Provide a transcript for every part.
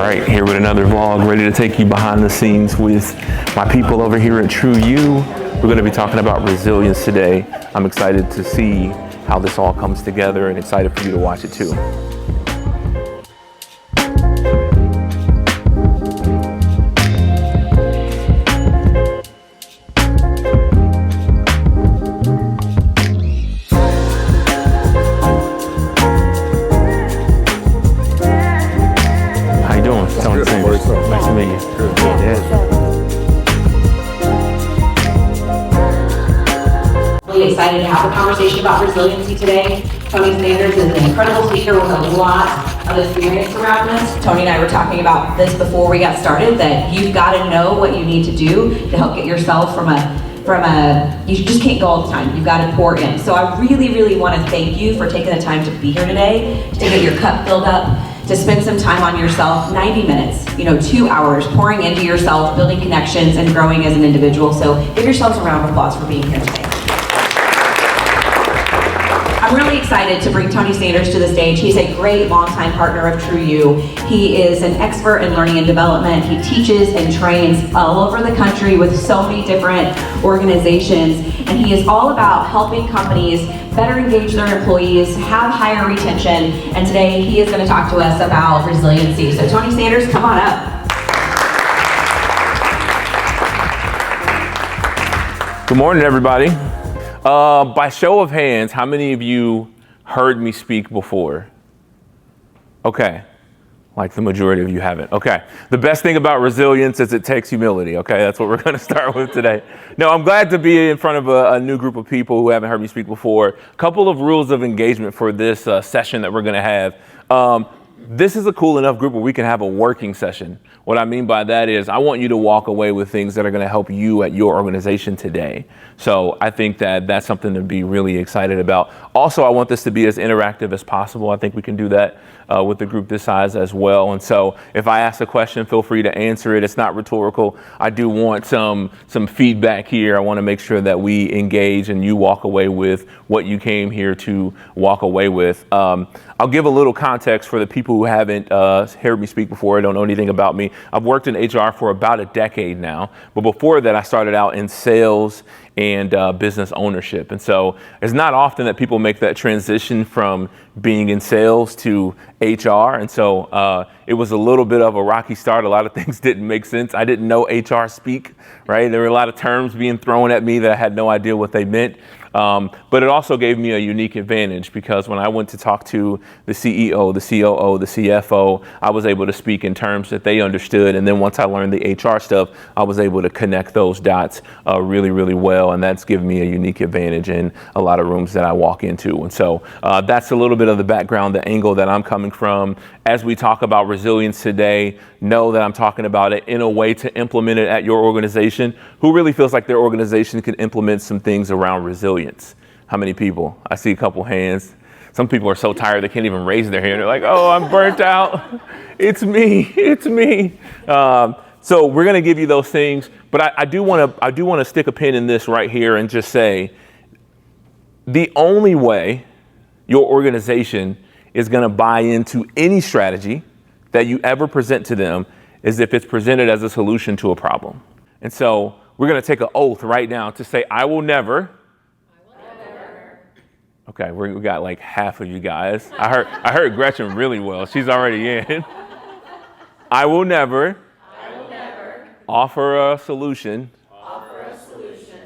right, here with another vlog, ready to take you behind the scenes with my people over here at True You. We're going to be talking about resilience today. I'm excited to see how this all comes together and excited for you to watch it too. Nice to meet you. Really excited to have a conversation about resiliency today. Tony Sanders is an incredible speaker with a lot of experience around this. Tony and I were talking about this before we got started, that you've got to know what you need to do to help get yourself you just can't go all the time. You've got to pour in. So I really want to thank you for taking the time to be here today, to get your cup filled up, to spend some time on yourself, 90 minutes, 2 hours, pouring into yourself, building connections, and growing as an individual. So give yourselves a round of applause for being here today. I'm really excited to bring Tony Sanders to the stage. He's a great longtime partner of True You. He is an expert in learning and development. He teaches and trains all over the country with so many different organizations. And he is all about helping companies better engage their employees, have higher retention. And today he is going to talk to us about resiliency. So Tony Sanders, come on up. Good morning, everybody. By show of hands, how many of you heard me speak before? Okay, like the majority of you haven't. Okay, the best thing about resilience is it takes humility. Okay, that's what we're going to start with today. No, I'm glad to be in front of a new group of people who haven't heard me speak before. A couple of rules of engagement for this session that we're going to have. This is a cool enough group where we can have a working session. What I mean by that is I want you to walk away with things that are going to help you at your organization today. So I think that that's something to be really excited about. Also, I want this to be as interactive as possible. I think we can do that with the group this size as well. And so if I ask a question, feel free to answer it. It's not rhetorical. I do want some feedback here. I want to make sure that we engage and you walk away with what you came here to walk away with. I'll give a little context for the people who haven't heard me speak before, don't know anything about me. I've worked in HR for about a decade now, but before that I started out in sales and business ownership. And so it's not often that people make that transition from being in sales to HR. And so it was a little bit of a rocky start. A lot of things didn't make sense. I didn't know HR speak, right? There were a lot of terms being thrown at me that I had no idea what they meant. But it also gave me a unique advantage because when I went to talk to the CEO, the COO, the CFO, I was able to speak in terms that they understood. And then once I learned the HR stuff, I was able to connect those dots really well. And that's given me a unique advantage in a lot of rooms that I walk into. And so that's a little bit of the background, the angle that I'm coming from. As we talk about resilience today, know that I'm talking about it in a way to implement it at your organization. Who really feels like their organization can implement some things around resilience? How many people? I see a couple hands. Some people are so tired they can't even raise their hand. They're like, oh, I'm burnt out. It's me. So we're going to give you those things. But I do want to stick a pin in this right here and just say the only way your organization is going to buy into any strategy that you ever present to them is if it's presented as a solution to a problem. And so we're going to take an oath right now to say, I will never. Okay, we got like half of you guys. I heard Gretchen really well. She's already in. I will never offer a solution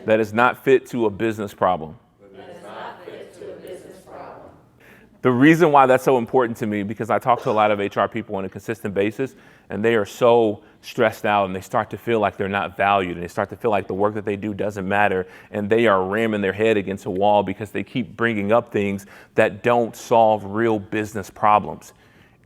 that is not fit to a business problem. The reason why that's so important to me, because I talk to a lot of HR people on a consistent basis, and they are so stressed out and they start to feel like they're not valued and they start to feel like the work that they do doesn't matter, and they are ramming their head against a wall because they keep bringing up things that don't solve real business problems.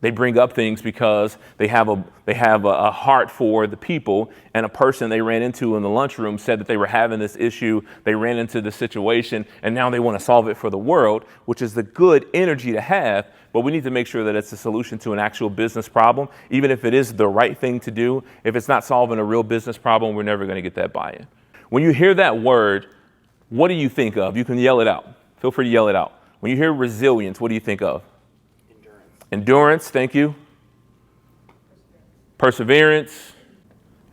They bring up things because they have a heart for the people, and a person they ran into in the lunchroom said that they were having this issue. They ran into the situation, and now they want to solve it for the world, which is the good energy to have. But we need to make sure that it's a solution to an actual business problem, even if it is the right thing to do. If it's not solving a real business problem, we're never going to get that buy-in. When you hear that word, what do you think of? You can yell it out. Feel free to yell it out. When you hear resilience, what do you think of? Endurance, thank you. Perseverance.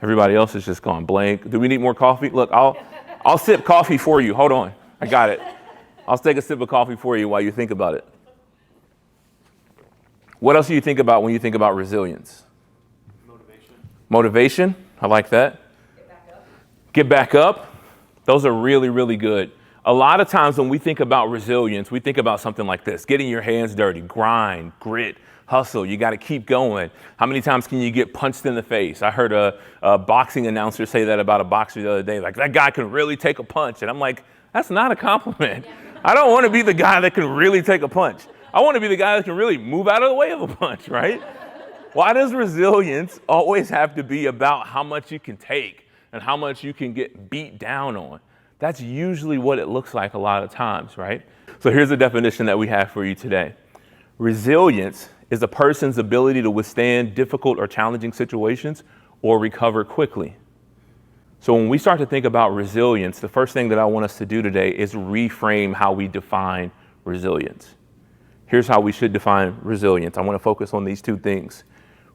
Everybody else is just gone blank. Do we need more coffee? Look, I'll sip coffee for you. Hold on. I got it. I'll take a sip of coffee for you while you think about it. What else do you think about when you think about resilience? Motivation. I like that. Get back up. Those are really, really good. A lot of times when we think about resilience, we think about something like this: getting your hands dirty, grind, grit, hustle. You got to keep going. How many times can you get punched in the face? I heard a boxing announcer say that about a boxer the other day. Like, that guy can really take a punch. And I'm like, that's not a compliment. I don't want to be the guy that can really take a punch. I want to be the guy that can really move out of the way of a punch, right? Why does resilience always have to be about how much you can take and how much you can get beat down on? That's usually what it looks like a lot of times, right? So here's a definition that we have for you today. Resilience is a person's ability to withstand difficult or challenging situations or recover quickly. So when we start to think about resilience, the first thing that I want us to do today is reframe how we define resilience. Here's how we should define resilience. I want to focus on these two things: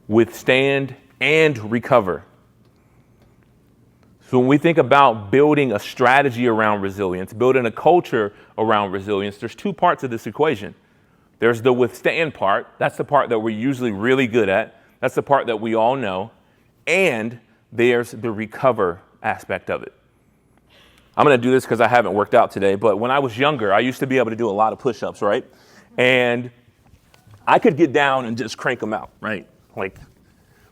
withstand and recover. So when we think about building a strategy around resilience, building a culture around resilience, there's two parts of this equation. There's the withstand part. That's the part that we're usually really good at. That's the part that we all know. And there's the recover aspect of it. I'm going to do this because I haven't worked out today, but when I was younger, I used to be able to do a lot of push-ups, right? And I could get down and just crank them out, right? Like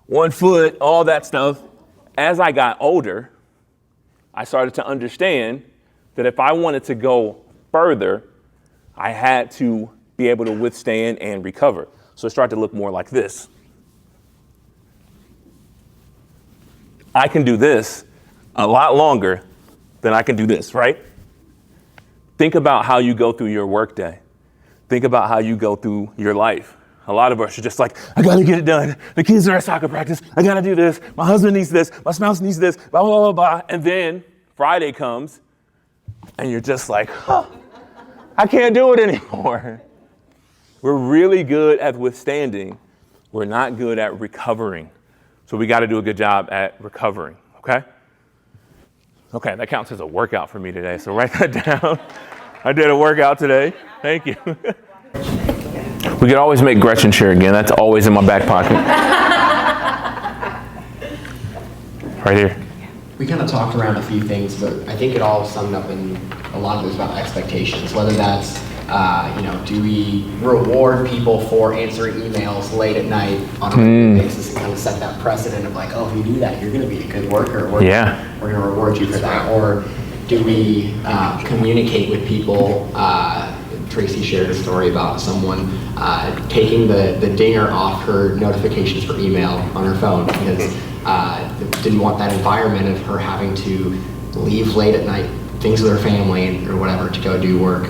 1 foot, all that stuff. As I got older, I started to understand that if I wanted to go further, I had to be able to withstand and recover. So it started to look more like this. I can do this a lot longer than I can do this, right? Think about how you go through your workday. Think about how you go through your life. A lot of us are just like, I gotta get it done. The kids are at soccer practice. I gotta do this. My husband needs this. My spouse needs this. Blah, blah, blah, blah. And then Friday comes and you're just like, I can't do it anymore. We're really good at withstanding. We're not good at recovering. So we got to do a good job at recovering, okay? Okay, that counts as a workout for me today, so write that down. I did a workout today. Thank you. We could always make Gretchen share again. That's always in my back pocket. Right here. We kind of talked around a few things, but I think it all summed up in a lot of it was about expectations, whether that's do we reward people for answering emails late at night on a regular basis and kind of set that precedent of like, oh, if you do that, you're going to be a good worker. We're going to reward you for that. Or do we communicate with people? Tracy shared a story about someone taking the dinger off her notifications for email on her phone because didn't want that environment of her having to leave late at night, things with her family or whatever, to go do work.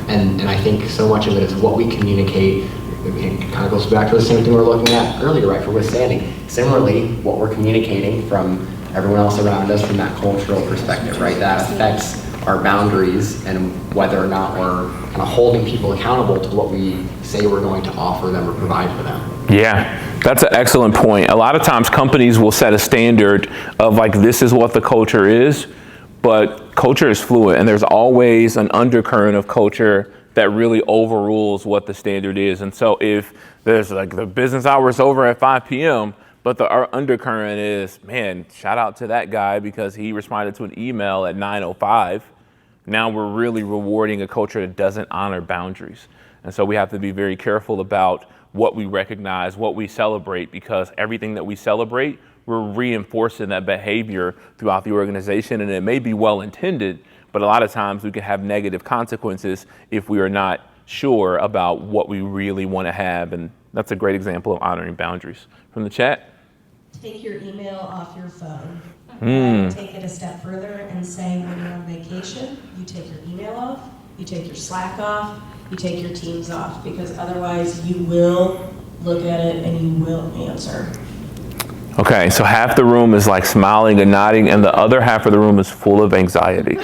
And I think so much of it is what we communicate. It kind of goes back to the same thing we were looking at earlier, right, for withstanding. Similarly, what we're communicating from everyone else around us from that cultural perspective, right, that affects our boundaries and whether or not we're kind of holding people accountable to what we say we're going to offer them or provide for them. Yeah, that's an excellent point. A lot of times companies will set a standard of like, this is what the culture is, but culture is fluid and there's always an undercurrent of culture that really overrules what the standard is. And so if there's like the business hours over at 5 p.m., but our undercurrent is, man, shout out to that guy because he responded to an email at 9:05. Now we're really rewarding a culture that doesn't honor boundaries. And so we have to be very careful about what we recognize, what we celebrate, because everything that we celebrate, we're reinforcing that behavior throughout the organization. And it may be well intended, but a lot of times we can have negative consequences if we are not sure about what we really want to have. And that's a great example of honoring boundaries. From the chat. Take your email off your phone. Take it a step further and say when you're on vacation, you take your email off, you take your Slack off, you take your Teams off, because otherwise you will look at it and you will answer. Okay, so half the room is like smiling and nodding, and the other half of the room is full of anxiety.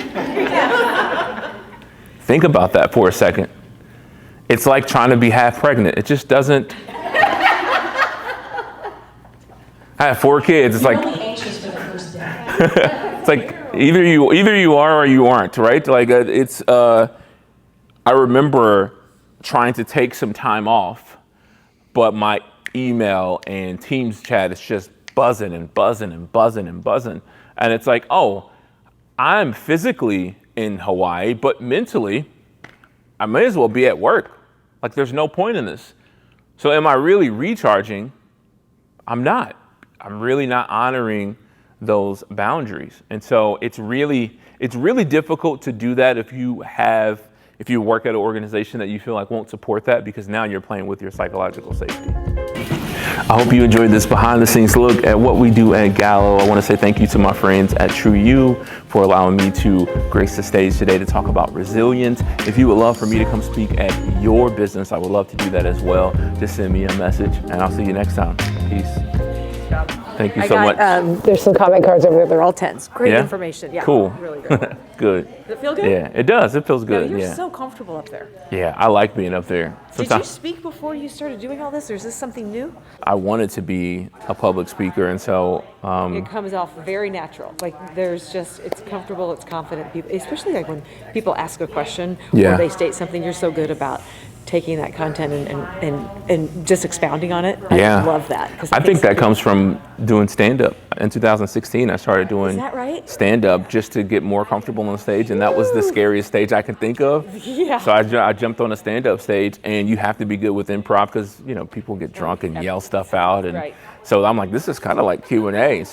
Think about that for a second. It's like trying to be half pregnant. It just doesn't. I have 4 kids. It's You're like, only anxious for the first day. it's like either you are or you aren't, right? Like I remember trying to take some time off, but my email and Teams chat is just buzzing and buzzing and buzzing and buzzing. And it's like, oh, I'm physically in Hawaii, but mentally, I may as well be at work. Like, there's no point in this. So am I really recharging? I'm not. I'm really not honoring those boundaries. And so it's really difficult to do that if you work at an organization that you feel like won't support that, because now you're playing with your psychological safety. I hope you enjoyed this behind the scenes look at what we do at Gallo. I want to say thank you to my friends at True You for allowing me to grace the stage today to talk about resilience. If you would love for me to come speak at your business, I would love to do that as well. Just send me a message and I'll see you next time. Peace. Thank you so much. There's some comment cards over there. They're all 10s. Great Yeah? information. Yeah. Cool. Really good. Good. Does it feel good? Yeah, it does. It feels No, good. you're Yeah. so comfortable up there. Yeah, I like being up there. Did you speak before you started doing all this, or is this something new? I wanted to be a public speaker, and so It comes off very natural. Like it's comfortable, it's confident. People, especially like when people ask a question Yeah. or they state something, you're so good about taking that content and just expounding on it. Yeah. I love that. 'Cause I think that comes from doing stand-up. In 2016, I started doing that right? stand-up just to get more comfortable on stage, and that was the scariest stage I could think of. Yeah. So I jumped on a stand-up stage, and you have to be good with improv because, people get drunk and yell stuff out. And Right. so I'm like, this is kind of like Q&A.